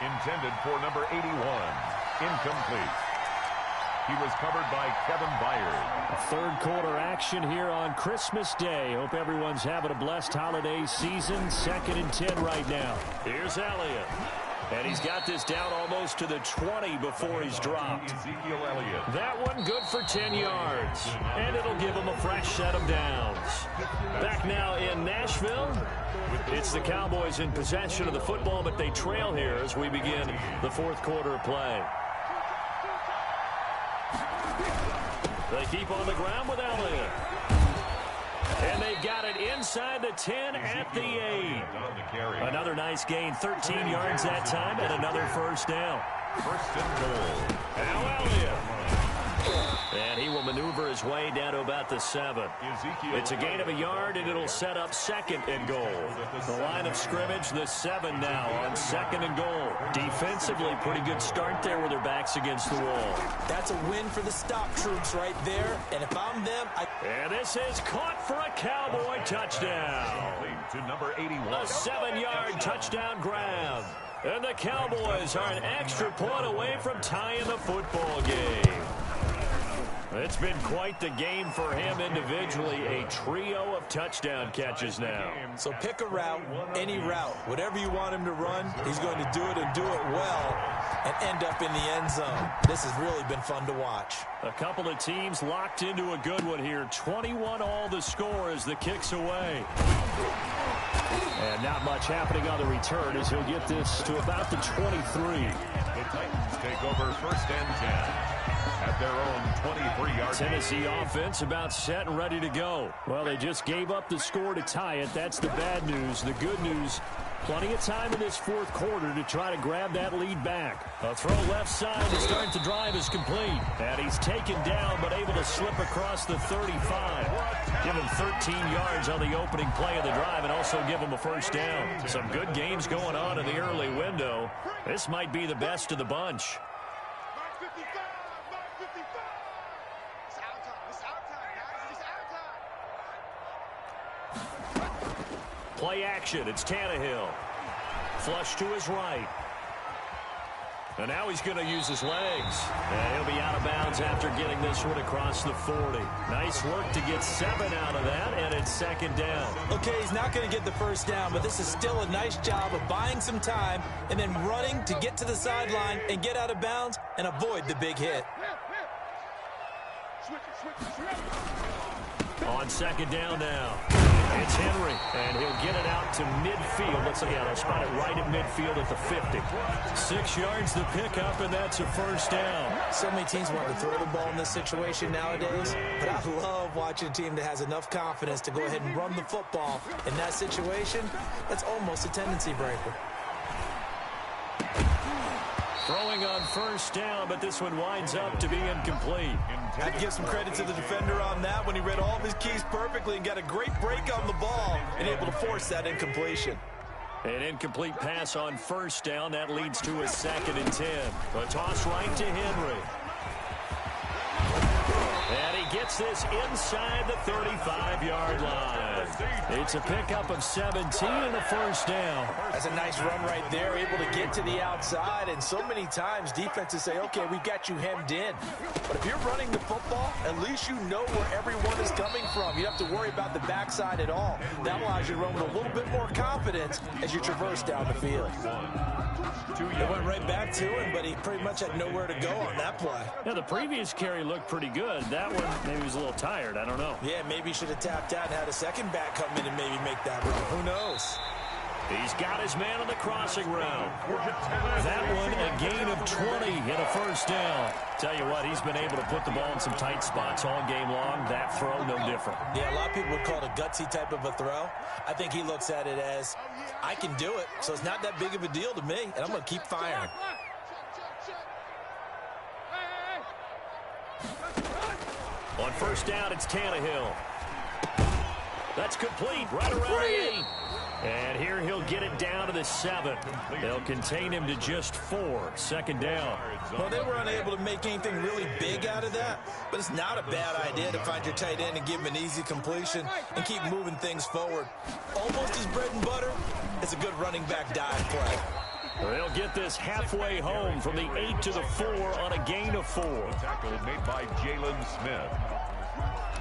Intended for number 81. Incomplete. He was covered by Kevin Byard. 3rd quarter action here on Christmas Day. Hope everyone's having a blessed holiday season. 2nd and 10 right now. Here's Elliott. And he's got this down almost to the 20 before he's dropped. Ezekiel Elliott. That one good for 10 yards. And it'll give him a fresh set of downs. Back now in Nashville. It's the Cowboys in possession of the football, but they trail here as we begin the 4th quarter of play. They keep on the ground with Elliott. And they've got it inside the 10 at the 8. Another nice gain, 13 yards that time, and another 1st down. 1st and goal. Now Elliott. And he will maneuver his way down to about the 7. It's a gain of a yard, and it'll set up 2nd and goal. The line of scrimmage, the 7 now on 2nd and goal. Defensively, pretty good start there with their backs against the wall. That's a win for the stop troops right there. And if I'm them, And this is caught for a Cowboy touchdown. To number 81. A 7-yard touchdown grab. And the Cowboys are an extra point away from tying the football game. It's been quite the game for him individually. A trio of touchdown catches now. So pick a route, any route. Whatever you want him to run, he's going to do it and do it well and end up in the end zone. This has really been fun to watch. A couple of teams locked into a good one here. 21 all the score as the kick's away. And not much happening on the return as he'll get this to about the 23. The Titans take over 1st and 10. At their own 23-yard Tennessee offense about set and ready to go. Well, they just gave up the score to tie it. That's the bad news. The good news, plenty of time in this 4th quarter to try to grab that lead back. A throw left side to start the drive is complete. And he's taken down but able to slip across the 35. Give him 13 yards on the opening play of the drive and also give him a 1st down. Some good games going on in the early window. This might be the best of the bunch. Play action. It's Tannehill. Flush to his right. And now he's going to use his legs. And he'll be out of bounds after getting this one across the 40. Nice work to get 7 out of that, and it's 2nd down. Okay, he's not going to get the 1st down, but this is still a nice job of buying some time and then running to get to the sideline and get out of bounds and avoid the big hit. On 2nd down now. It's Henry, and he'll get it out to midfield. Let's see, they'll spot it right at midfield at the 50. 6 yards to pick up, and that's a 1st down. So many teams want to throw the ball in this situation nowadays, but I love watching a team that has enough confidence to go ahead and run the football. In that situation, that's almost a tendency breaker. Throwing on first down, but this one winds up to be incomplete. I'd give some credit to the defender on that when he read all of his keys perfectly and got a great break on the ball and able to force that incompletion. An incomplete pass on first down. That leads to a 2nd and 10. A toss right to Henry. And he gets this inside the 35-yard line. It's a pickup of 17 and a first down. That's a nice run right there, able to get to the outside. And so many times defenses say, okay, we've got you hemmed in. But if you're running the football, at least you know where everyone is coming from. You don't have to worry about the backside at all. That allows you to run with a little bit more confidence as you traverse down the field. They went right back to him, but he pretty much had nowhere to go on that play. Now, the previous carry looked pretty good. That one, maybe he was a little tired. I don't know. Yeah, maybe he should have tapped out and had a second back come in and maybe make that run. Who knows? He's got his man on the crossing route. That one, a gain of 20 and a first down. Tell you what, he's been able to put the ball in some tight spots all game long. That throw, no different. Yeah, a lot of people would call it a gutsy type of a throw. I think he looks at it as, I can do it, so it's not that big of a deal to me, and I'm going to keep firing. On first down, it's Tannehill. That's complete, right around the 8. And here he'll get it down to the 7. They'll contain him to just 4. 2nd down. Well, they were unable to make anything really big out of that, but it's not a bad idea to find your tight end and give him an easy completion and keep moving things forward. Almost his bread and butter. It's a good running back dive play. They'll get this halfway home from the 8 to the 4 on a gain of 4. Tackle made by Jalen Smith.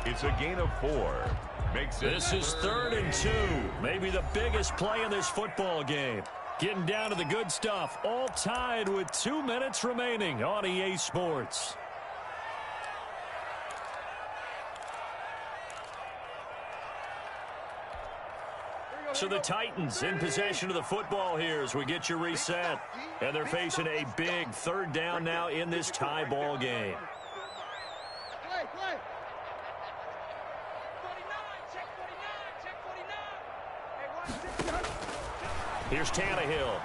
It's a gain of 4. This is 3rd and 2. Maybe the biggest play in this football game. Getting down to the good stuff. All tied with 2 minutes remaining on EA Sports. So the Titans in possession of the football here as we get you reset. And they're facing a big 3rd down now in this tie ball game. Here's Tannehill.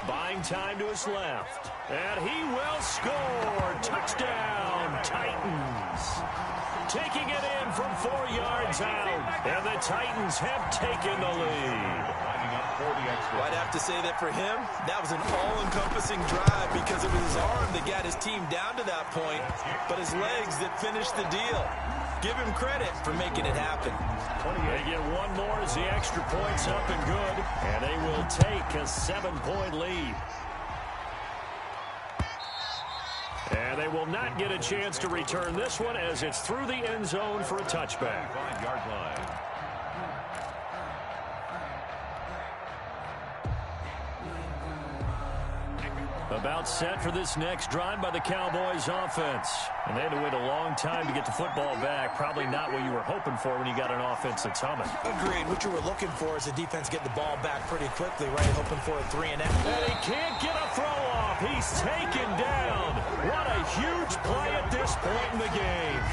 Buying time to his left. And he will score. Touchdown, Titans. Taking it in from 4 yards out. And the Titans have taken the lead. Well, I'd have to say that for him, that was an all-encompassing drive because it was his arm that got his team down to that point, but his legs that finished the deal. Give him credit for making it happen. They get one more as the extra point's up and good, and they will take a 7-point lead. And they will not get a chance to return this one as it's through the end zone for a touchback. 5-yard line. About set for this next drive by the Cowboys offense. And they had to wait a long time to get the football back. Probably not what you were hoping for when you got an offense that's humming. Agreed. What you were looking for is the defense get the ball back pretty quickly, right? Hoping for a 3-and-out. And he can't get a throw off. He's taken down. What a huge play at this point in the game.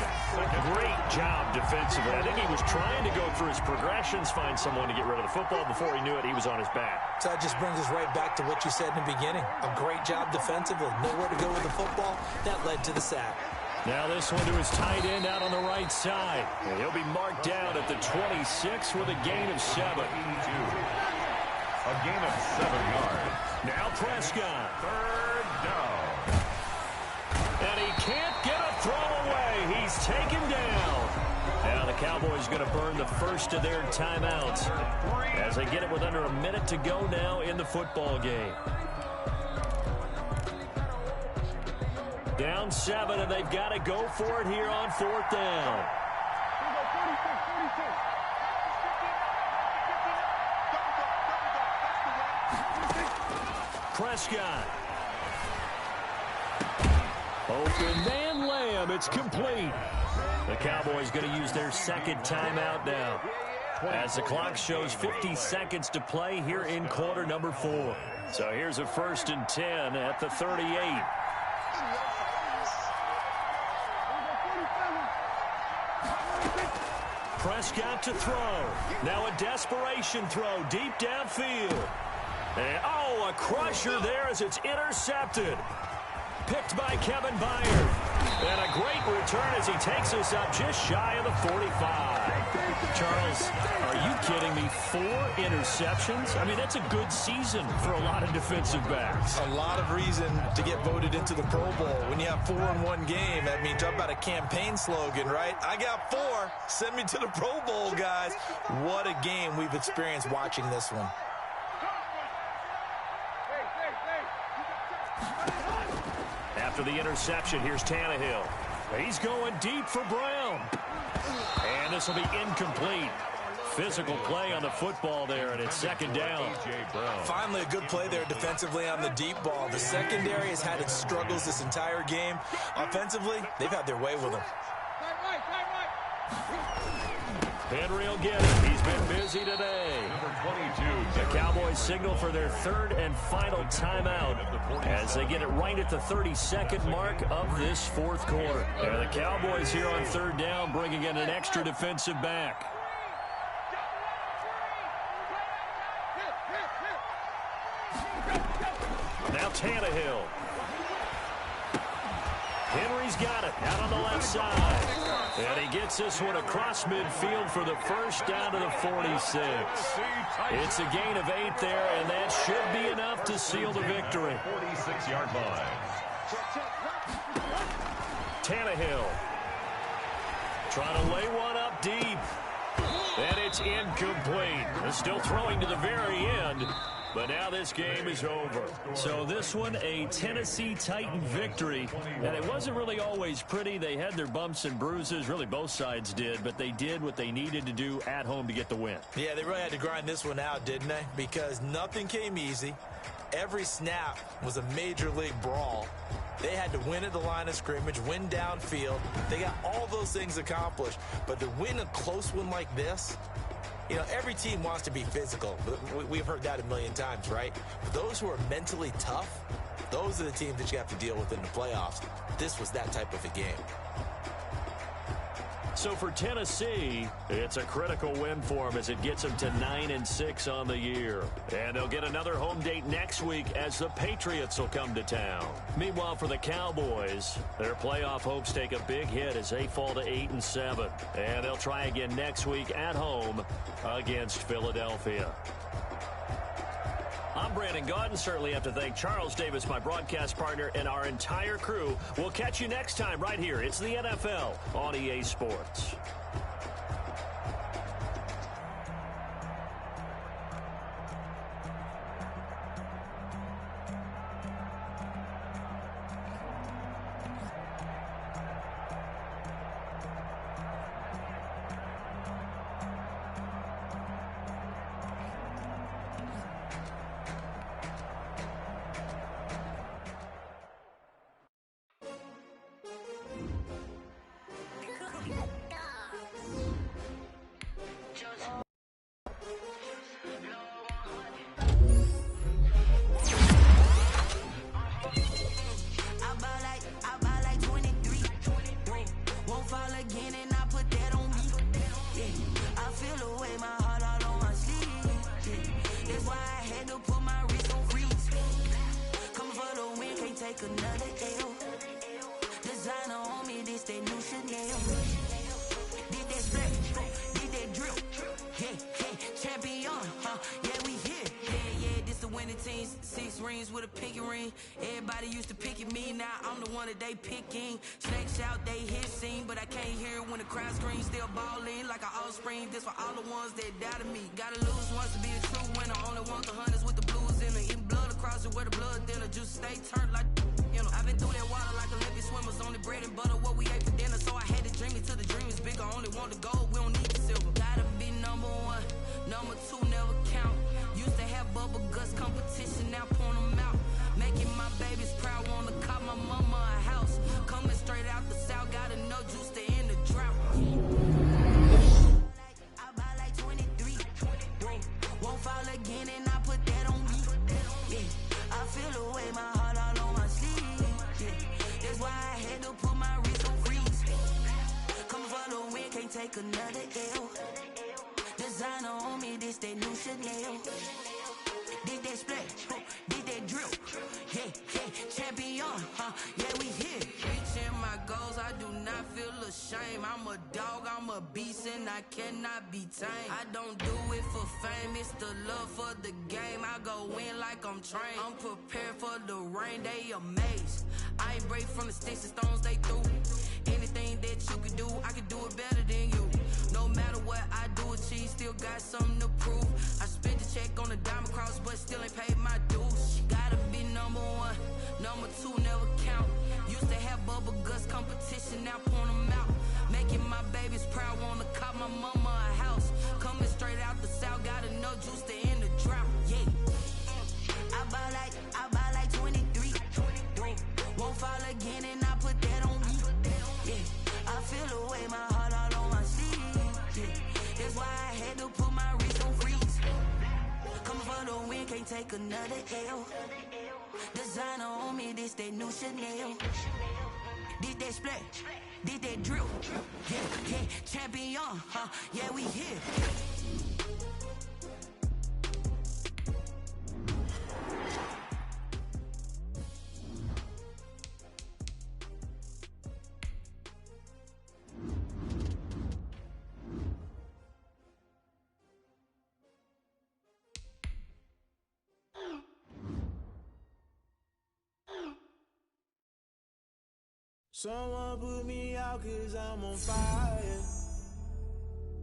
Great job defensively. I think he was trying to go through his progressions, find someone to get rid of the football. Before he knew it, he was on his back. So that just brings us right back to what you said in the beginning. A great job defensively. Nowhere to go with the football. That led to the sack. Now this one to his tight end out on the right side. And he'll be marked down at the 26 with a gain of 7. A gain of 7 yards. Now Prescott. 3rd down. And he can't get a throw away. He's taken down. Now the Cowboys going to burn the first of their timeouts as they get it with under a minute to go now in the football game. Down 7, and they've got to go for it here on 4th down. Prescott. Open man Lamb. It's complete. The Cowboys going to use their 2nd timeout now, as the clock shows 50 seconds to play here in quarter number 4. So here's a 1st and 10 at the 38. Prescott to throw. Now a desperation throw deep downfield. And, oh, a crusher there as it's intercepted. Picked by Kevin Byard. And a great return as he takes us up just shy of the 45. Charles, are you kidding me? 4 interceptions? I mean, that's a good season for a lot of defensive backs. A lot of reason to get voted into the Pro Bowl. When you have 4 in one game, that means talk about a campaign slogan, right? I got 4. Send me to the Pro Bowl, guys. What a game we've experienced watching this one. After the interception, here's Tannehill. He's going deep for Brown. And this will be incomplete. Physical play on the football there, and it's second down. Finally a good play there defensively on the deep ball. The secondary has had its struggles this entire game. Offensively, they've had their way with them. Henry will get it. He's been busy today. Number 22. The Cowboys signal for their 3rd and final timeout as they get it right at the 32nd mark of this 4th quarter. And the Cowboys here on 3rd down bringing in an extra defensive back. Now Tannehill. Henry's got it out on the left side. And he gets this one across midfield for the first down to the 46. It's a gain of 8 there, and that should be enough to seal the victory. 46-yard line. Tannehill trying to lay one up deep. And it's incomplete. They're still throwing to the very end. But now this game is over. So this one, a Tennessee Titan victory. And it wasn't really always pretty. They had their bumps and bruises. Really, both sides did. But they did what they needed to do at home to get the win. Yeah, they really had to grind this one out, didn't they? Because nothing came easy. Every snap was a major league brawl. They had to win at the line of scrimmage, win downfield. They got all those things accomplished. But to win a close one like this, you know, every team wants to be physical. We've heard that a million times, right? But those who are mentally tough, those are the teams that you have to deal with in the playoffs. This was that type of a game. So for Tennessee, it's a critical win for them as it gets them to 9-6 on the year. And they'll get another home date next week as the Patriots will come to town. Meanwhile, for the Cowboys, their playoff hopes take a big hit as they fall to 8-7. And they'll try again next week at home against Philadelphia. I'm Brandon Gaudin. Certainly have to thank Charles Davis, my broadcast partner, and our entire crew. We'll catch you next time right here. It's the NFL on EA Sports. Another L. Designer on me, this that new Chanel. that split, did that drill. Yeah, champion, yeah, we here. Reaching my goals, I do not feel ashamed. I'm a dog, I'm a beast, and I cannot be tamed. I don't do it for fame, it's the love for the game. I go in like I'm trained. I'm prepared for the rain, they amazed. I ain't break from the sticks and stones they threw. Anything that you can do, I can do it better than you. No matter what I do, achieve, still got something to prove. I spent the check on the diamond cross, but still ain't paid my dues. Gotta be number one, number two never count. Used to have bubble guts competition, now point them out. Making my babies proud, wanna cop my mama a house. Coming straight out the south, got enough juice to end the drought. Yeah, I buy like 23. Won't fall again, and I put that on me. Yeah, I feel the way, my heart all on my sleeve. Yeah, that's why I had to put my wrist on freeze. Coming for the win, can't take another L. Designer on me, this that new Chanel. Did that split, did that drill. Yeah, champion, yeah, we here. Someone put me out 'cause I'm on fire.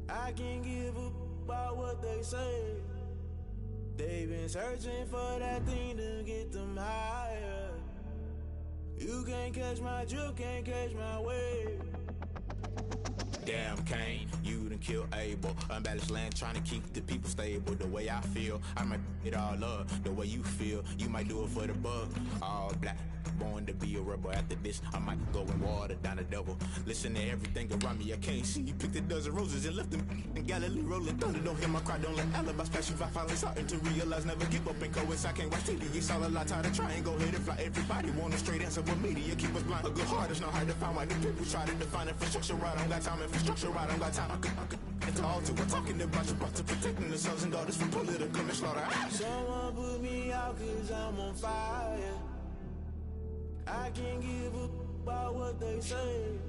I can't give up about what they say. They've been searching for that thing to get them higher. You can't catch my drift, can't catch my wave. Damn, Kane, you done killed Abel. Unbalanced land, trying to keep the people stable. The way I feel, I might it all up. The way you feel, you might do it for the bug. All black, born to be a rebel. After this, I might go and water down the devil. Listen to everything around me, I can't see. You picked a dozen roses and left them in Galilee rolling thunder. Don't hear my cry, don't let alibis pass you. I finally starting to realize, never give up and coincide. Can't watch TV, it's all a lot. Time to try and go ahead and fly. Everybody want a straight answer, but media keep us blind. A good heart is not hard to find. Why the people try to define infrastructure right? I don't got time, infrastructure right, I don't got time. It's all to we're talking about you, about to protecting the sons and daughters from political slaughter. Someone put me out 'cause I'm on fire. I can't give up about what they say.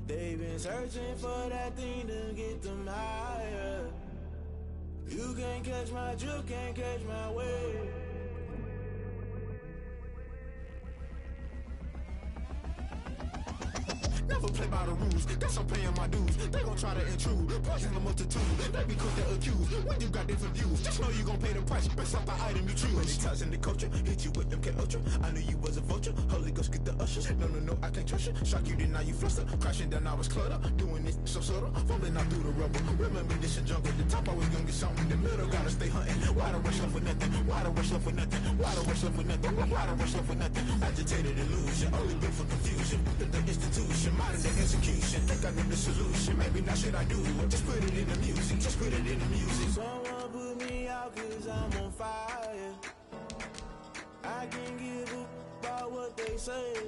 They've been searching for that thing to get them higher. You can't catch my drift, can't catch my wave. Never play by the rules, guess I'm paying my dues. They gon' try to intrude, poison the multitude. They be quick to accuse, when you got different views. Just know you gon' pay the price, based off the item you choose. Many times in the culture, hit you with them K-Ultra. I knew you was a vulture, Holy Ghost get the ushers. No, I can't trust you. Shock you, then now you fluster. Crashing down, I was cluttered. Doing this so subtle, fumbling out through the rubble. Remember this in jungle, the top always gonna get something. The middle gotta stay hunting. Why the rush left with nothing? Why the rush left with nothing? Why the rush left with nothing? Why the rush left with nothing? Agitated illusion, only built for confusion. The institution, modern day execution. Think I know the solution. Maybe not should I do it? Just put it in the music. Just put it in the music. Someone put me out 'cause I'm on fire. I can't give up about what they say.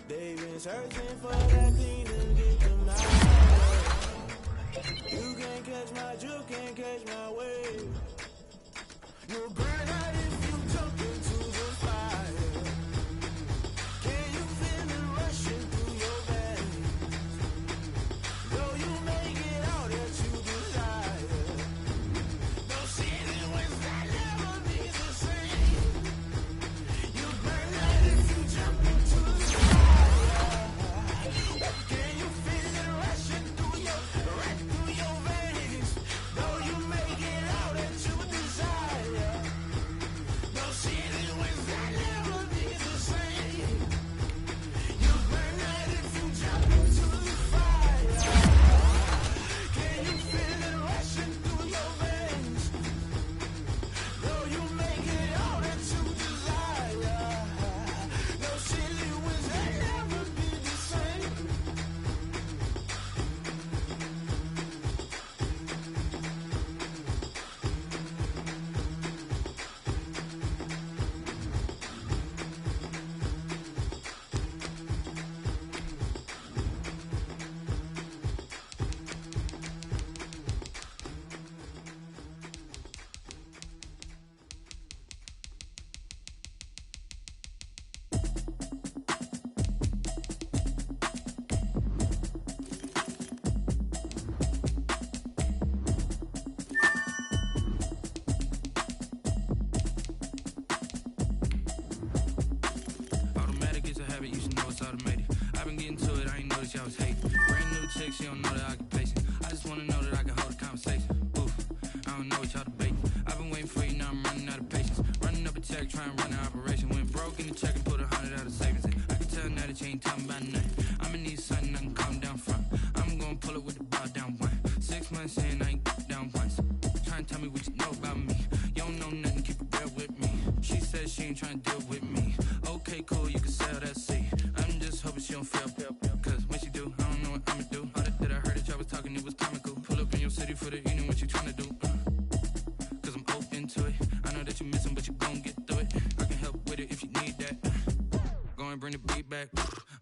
They've been searching for that thing to get them higher. You can't catch my drift, can't catch my wave. You'll burn out if you jump into the fire. Can you feel it rushing through your veins? Though you make it all that you desire. No city was that never be the same. You burn out if you jump into the fire. Can you feel it rushing through your veins? Though you make it all that you desire. automated. I've been getting to it, I ain't noticed y'all was hating. Brand new chick, she don't know the occupation. I just wanna know that I can hold a conversation. Oof, I don't know what y'all debating. I've been waiting for you, now I'm running out of patience. Running up a check, trying to run an operation. Went broke in the check and put 100 out of savings in. I can tell now that you ain't talking about nothing. I'ma need something I can calm down from. I'm gonna pull it with the bar down one. 6 months in, I ain't down once. Trying to tell me what you know about me. You don't know nothing, keep it real with me. She said she ain't trying to deal with me. Okay, cool, you can sell that seat. I'm just hoping she don't fail. Cause when she do, I don't know what I'ma do. All that I heard that y'all was talking, it was comical. Pull up in your city for the evening, what you trying to do? Cause I'm open to it. I know that you missing, but you gon' get through it. I can help with it if you need that. Go and bring the beat back.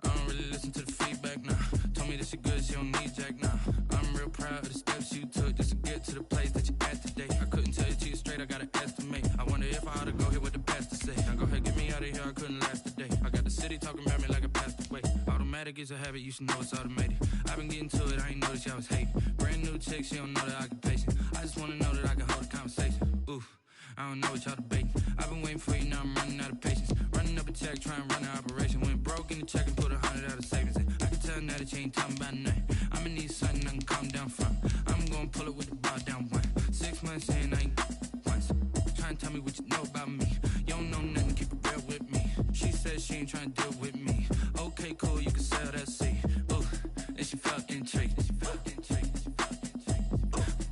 I don't really listen to the feedback, nah. Told me that she good, she don't need jack, nah. I'm real proud of the steps you took just to get to the place that you at today. I couldn't tell you to you straight, I gotta estimate. I wonder if I ought to go here with the pastor say. Now go ahead, get me out of here, I couldn't last a day. I got the city talking about me like I passed away. Automatic is a habit, you should know it's automated. I've been getting to it, I ain't noticed y'all was hating. Brand new chick, she don't know the occupation. I just wanna know that I can hold a conversation. Oof, I don't know what y'all debating. I've been waiting for you, now I'm running out of patience. Running up a check, trying to run an operation. Went broke in the check and put 100 out of savings in. I can tell now that you ain't talking about nothing. I'ma need something I can calm down from. I'm gonna pull it with the bar down one. 6 months in, I ain't once. Trying to tell me what you know about me. You don't know nothing, keep it real with me. She said she ain't trying to deal with me. Okay, cool, you can sell that seat. Ooh, and she felt intrigued.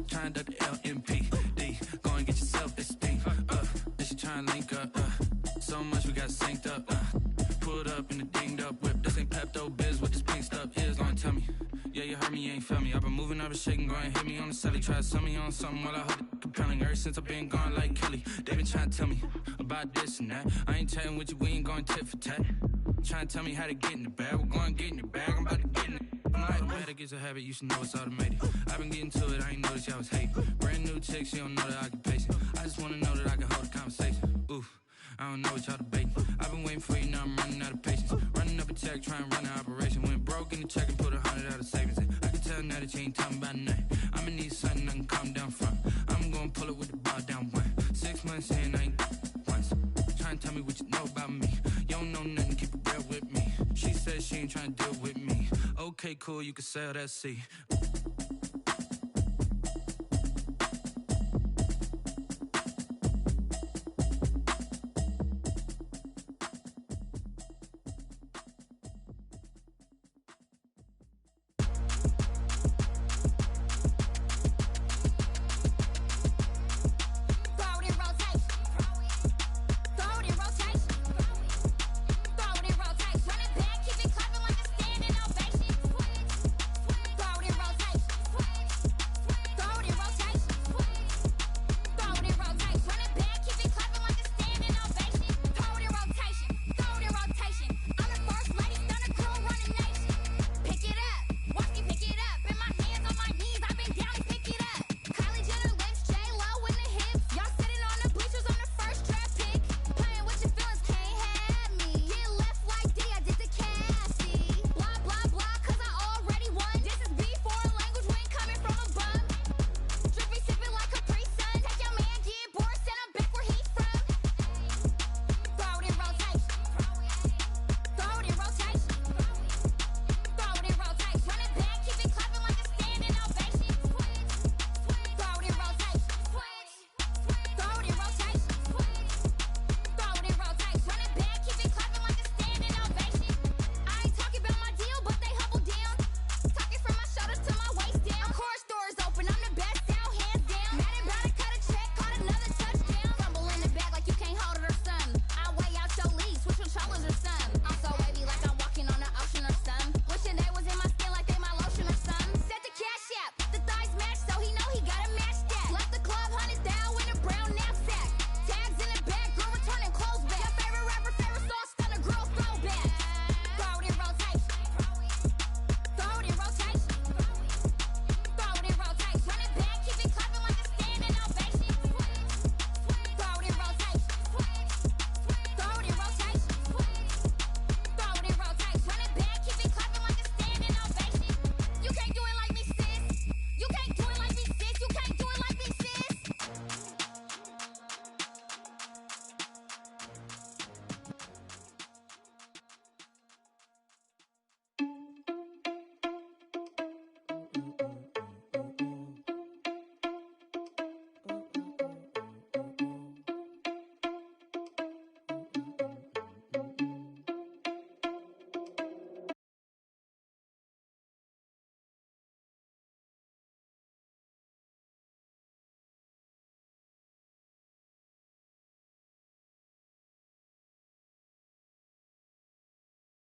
Trying to duck the LMPD. Go and get your self-esteem. And she trying to link up. So much we got synced up. Pulled up in the dinged up whip. This ain't Pepto-Biz, what this pink stuff is. Gonna tell me. Yeah, you heard me, you ain't felt me. I've been moving, I've been shaking, go and hit me on the celly. Try to sell me on something while I hold it compelling. Ever since I've been gone like Kelly, they been trying to tell me about this and that. I ain't chatting with you, we ain't going tit for tat. Trying to tell me how to get in the bag. We're going to get in your bag, I'm about to get in it. Automatic is a habit, you should know it's automated. I've been getting to it, I ain't noticed y'all was hating. Brand new chick, she don't know the occupation. I just wanna know that I can hold a conversation. Oof, I don't know what y'all debating. I've been waiting for you, now I'm running out of patience. Running up a check, trying to run an operation. Went broke in the check and put 100 out of savings in. I can tell now that you ain't talking about nothing. I'ma need something I can calm down from. I'm gonna pull it with the bar down one. 6 months in, I ain't once. Trying to tell me what you know about me. You don't know nothing, keep it real with me. She said she ain't trying to deal with me. Okay, cool, you can sell that seat.